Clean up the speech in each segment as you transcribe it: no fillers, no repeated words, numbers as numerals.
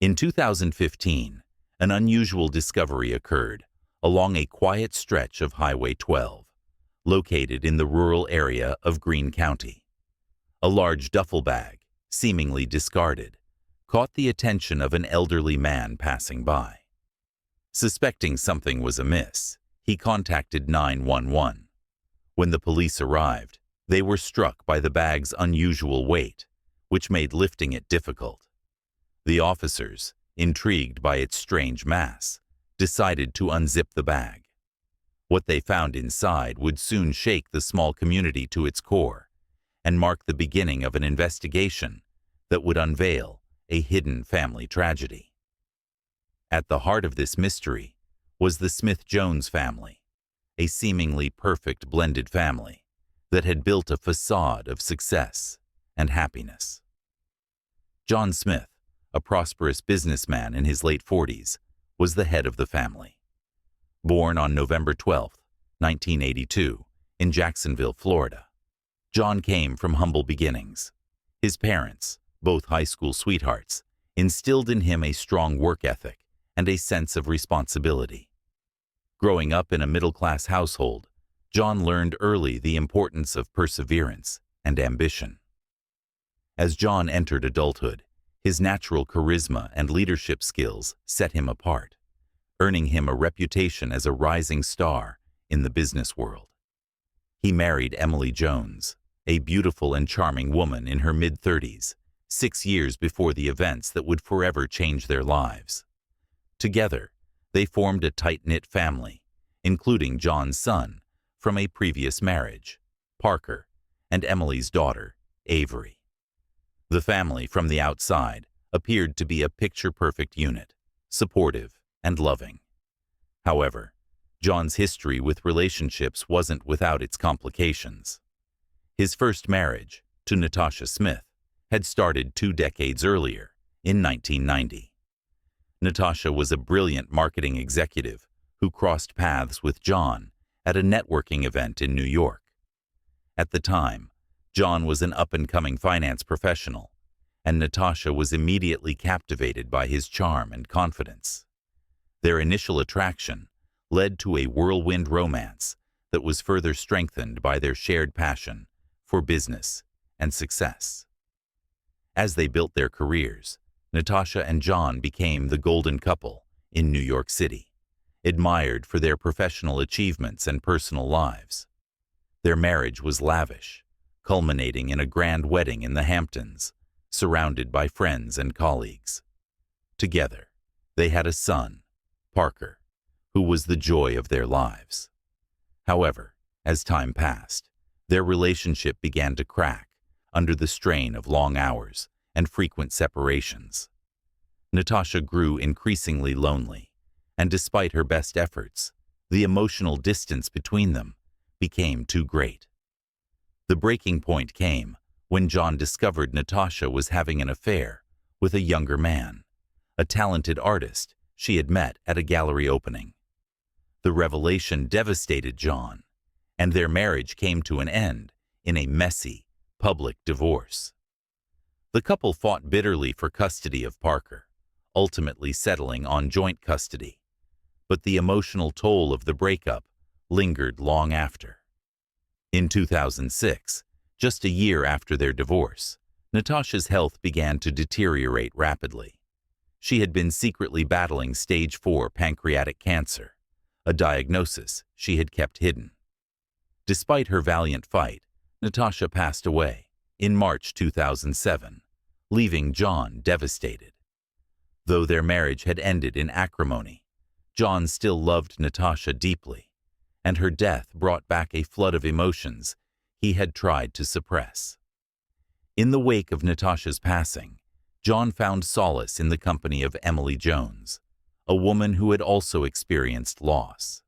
In 2015, an unusual discovery occurred along a quiet stretch of Highway 12, located in the rural area of Greene County. A large duffel bag, seemingly discarded, caught the attention of an elderly man passing by. Suspecting something was amiss, he contacted 911. When the police arrived, they were struck by the bag's unusual weight, which made lifting it difficult. The officers, intrigued by its strange mass, decided to unzip the bag. What they found inside would soon shake the small community to its core and mark the beginning of an investigation that would unveil a hidden family tragedy. At the heart of this mystery was the Smith-Jones family, a seemingly perfect blended family that had built a facade of success and happiness. John Smith, a prosperous businessman in his late 40s, was the head of the family. Born on November 12, 1982, in Jacksonville, Florida, John came from humble beginnings. His parents, both high school sweethearts, instilled in him a strong work ethic and a sense of responsibility. Growing up in a middle-class household, John learned early the importance of perseverance and ambition. As John entered adulthood, his natural charisma and leadership skills set him apart, earning him a reputation as a rising star in the business world. He married Emily Jones, a beautiful and charming woman in her mid-30s, 6 years before the events that would forever change their lives. Together, they formed a tight-knit family, including John's son from a previous marriage, Parker, and Emily's daughter, Avery. The family, from the outside, appeared to be a picture-perfect unit, supportive and loving. However, John's history with relationships wasn't without its complications. His first marriage, to Natasha Smith, had started 2 decades earlier, in 1990. Natasha was a brilliant marketing executive who crossed paths with John at a networking event in New York. At the time, John was an up-and-coming finance professional, and Natasha was immediately captivated by his charm and confidence. Their initial attraction led to a whirlwind romance that was further strengthened by their shared passion for business and success. As they built their careers, Natasha and John became the golden couple in New York City, admired for their professional achievements and personal lives. Their marriage was lavish, culminating in a grand wedding in the Hamptons, surrounded by friends and colleagues. Together, they had a son, Parker, who was the joy of their lives. However, as time passed, their relationship began to crack under the strain of long hours and frequent separations. Natasha grew increasingly lonely, and despite her best efforts, the emotional distance between them became too great. The breaking point came when John discovered Natasha was having an affair with a younger man, a talented artist she had met at a gallery opening. The revelation devastated John, and their marriage came to an end in a messy, public divorce. The couple fought bitterly for custody of Parker, ultimately settling on joint custody, but the emotional toll of the breakup lingered long after. In 2006, just a year after their divorce, Natasha's health began to deteriorate rapidly. She had been secretly battling stage 4 pancreatic cancer, a diagnosis she had kept hidden. Despite her valiant fight, Natasha passed away in March 2007, leaving John devastated. Though their marriage had ended in acrimony, John still loved Natasha deeply, and her death brought back a flood of emotions he had tried to suppress. In the wake of Natasha's passing, John found solace in the company of Emily Jones, a woman who had also experienced loss.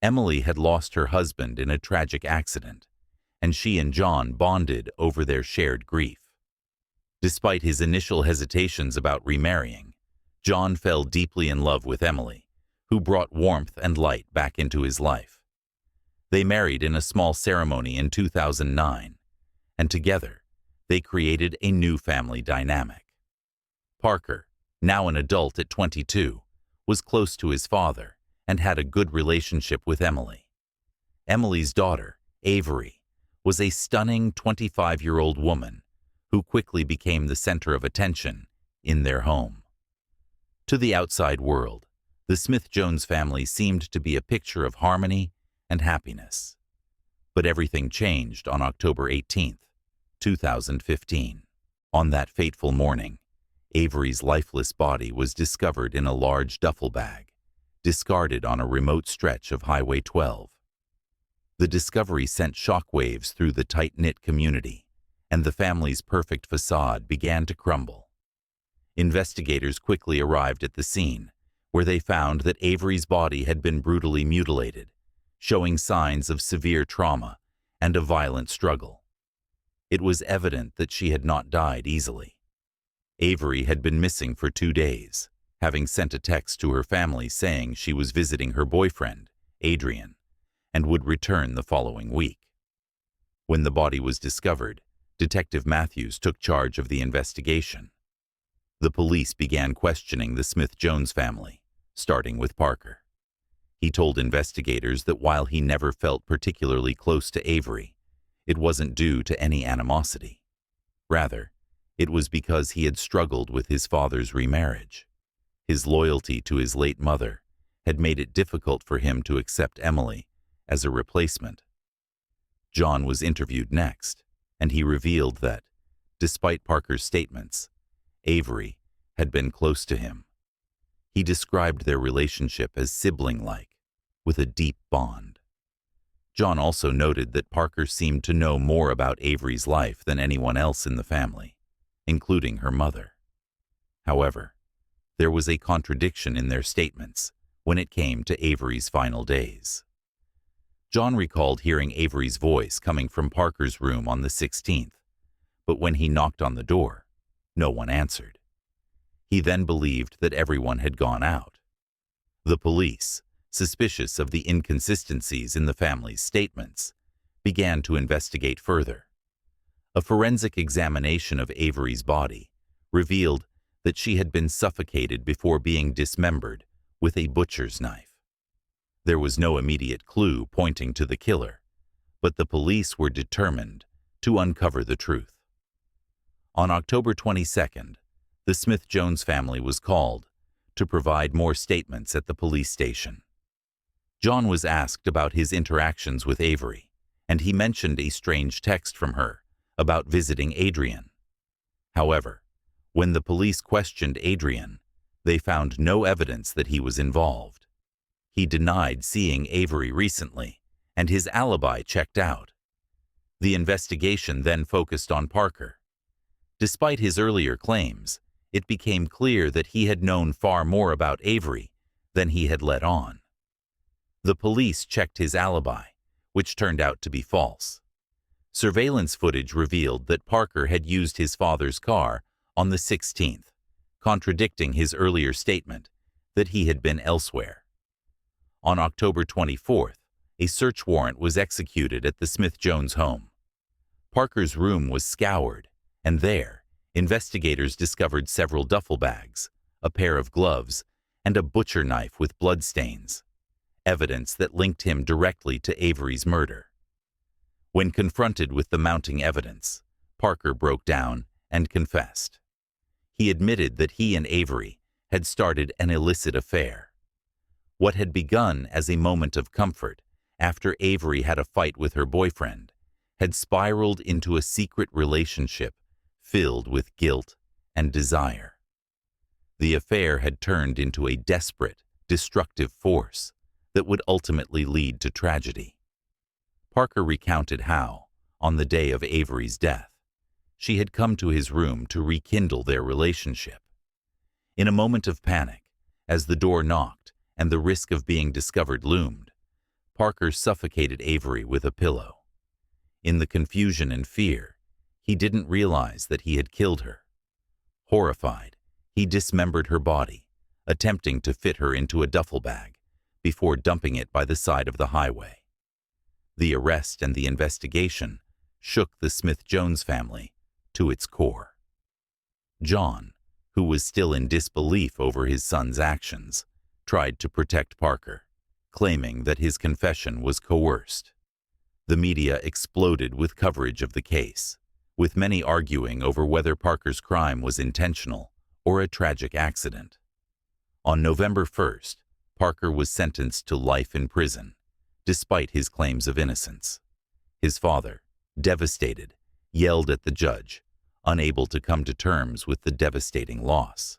Emily had lost her husband in a tragic accident, and she and John bonded over their shared grief. Despite his initial hesitations about remarrying, John fell deeply in love with Emily, who brought warmth and light back into his life. They married in a small ceremony in 2009, and together they created a new family dynamic. Parker, now an adult at 22, was close to his father and had a good relationship with Emily. Emily's daughter, Avery, was a stunning 25-year-old woman who quickly became the center of attention in their home. To the outside world, the Smith-Jones family seemed to be a picture of harmony and happiness. But everything changed on October 18, 2015. On that fateful morning, Avery's lifeless body was discovered in a large duffel bag, discarded on a remote stretch of Highway 12. The discovery sent shockwaves through the tight-knit community, and the family's perfect facade began to crumble. Investigators quickly arrived at the scene, where they found that Avery's body had been brutally mutilated, showing signs of severe trauma and a violent struggle. It was evident that she had not died easily. Avery had been missing for 2 days, having sent a text to her family saying she was visiting her boyfriend, Adrian, and would return the following week. When the body was discovered, Detective Matthews took charge of the investigation. The police began questioning the Smith-Jones family, starting with Parker. He told investigators that while he never felt particularly close to Avery, it wasn't due to any animosity. Rather, it was because he had struggled with his father's remarriage. His loyalty to his late mother had made it difficult for him to accept Emily as a replacement. John was interviewed next, and he revealed that, despite Parker's statements, Avery had been close to him. He described their relationship as sibling-like, with a deep bond. John also noted that Parker seemed to know more about Avery's life than anyone else in the family, including her mother. However, there was a contradiction in their statements when it came to Avery's final days. John recalled hearing Avery's voice coming from Parker's room on the 16th, but when he knocked on the door, no one answered. He then believed that everyone had gone out. The police, suspicious of the inconsistencies in the family's statements, began to investigate further. A forensic examination of Avery's body revealed that she had been suffocated before being dismembered with a butcher's knife. There was no immediate clue pointing to the killer, but the police were determined to uncover the truth. On October 22nd, the Smith-Jones family was called to provide more statements at the police station. John was asked about his interactions with Avery, and he mentioned a strange text from her about visiting Adrian. However, when the police questioned Adrian, they found no evidence that he was involved. He denied seeing Avery recently, and his alibi checked out. The investigation then focused on Parker. Despite his earlier claims, it became clear that he had known far more about Avery than he had let on. The police checked his alibi, which turned out to be false. Surveillance footage revealed that Parker had used his father's car on the 16th, contradicting his earlier statement that he had been elsewhere. On October 24th, a search warrant was executed at the Smith-Jones home. Parker's room was scoured, and there, investigators discovered several duffel bags, a pair of gloves, and a butcher knife with bloodstains, evidence that linked him directly to Avery's murder. When confronted with the mounting evidence, Parker broke down and confessed. He admitted that he and Avery had started an illicit affair. What had begun as a moment of comfort after Avery had a fight with her boyfriend had spiraled into a secret relationship filled with guilt and desire. The affair had turned into a desperate, destructive force that would ultimately lead to tragedy. Parker recounted how, on the day of Avery's death, she had come to his room to rekindle their relationship. In a moment of panic, as the door knocked and the risk of being discovered loomed, Parker suffocated Avery with a pillow. In the confusion and fear, he didn't realize that he had killed her. Horrified, he dismembered her body, attempting to fit her into a duffel bag before dumping it by the side of the highway. The arrest and the investigation shook the Smith-Jones family to its core. John, who was still in disbelief over his son's actions, tried to protect Parker, claiming that his confession was coerced. The media exploded with coverage of the case, with many arguing over whether Parker's crime was intentional or a tragic accident. On November 1st, Parker was sentenced to life in prison, despite his claims of innocence. His father, devastated, yelled at the judge, unable to come to terms with the devastating loss.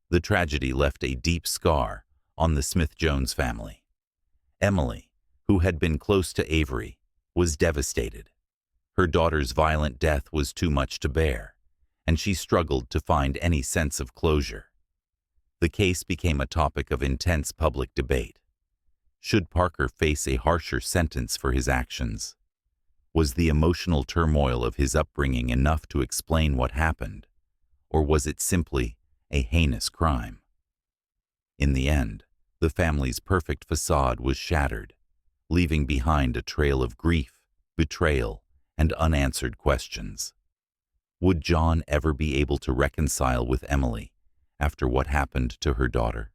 The tragedy left a deep scar on the Smith-Jones family. Emily, who had been close to Avery, was devastated. Her daughter's violent death was too much to bear, and she struggled to find any sense of closure. The case became a topic of intense public debate. Should Parker face a harsher sentence for his actions? Was the emotional turmoil of his upbringing enough to explain what happened, or was it simply a heinous crime? In the end, the family's perfect facade was shattered, leaving behind a trail of grief, betrayal, and unanswered questions. Would John ever be able to reconcile with Emily after what happened to her daughter?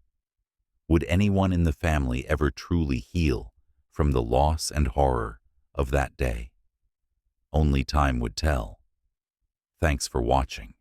Would anyone in the family ever truly heal from the loss and horror of that day? Only time would tell. Thanks for watching.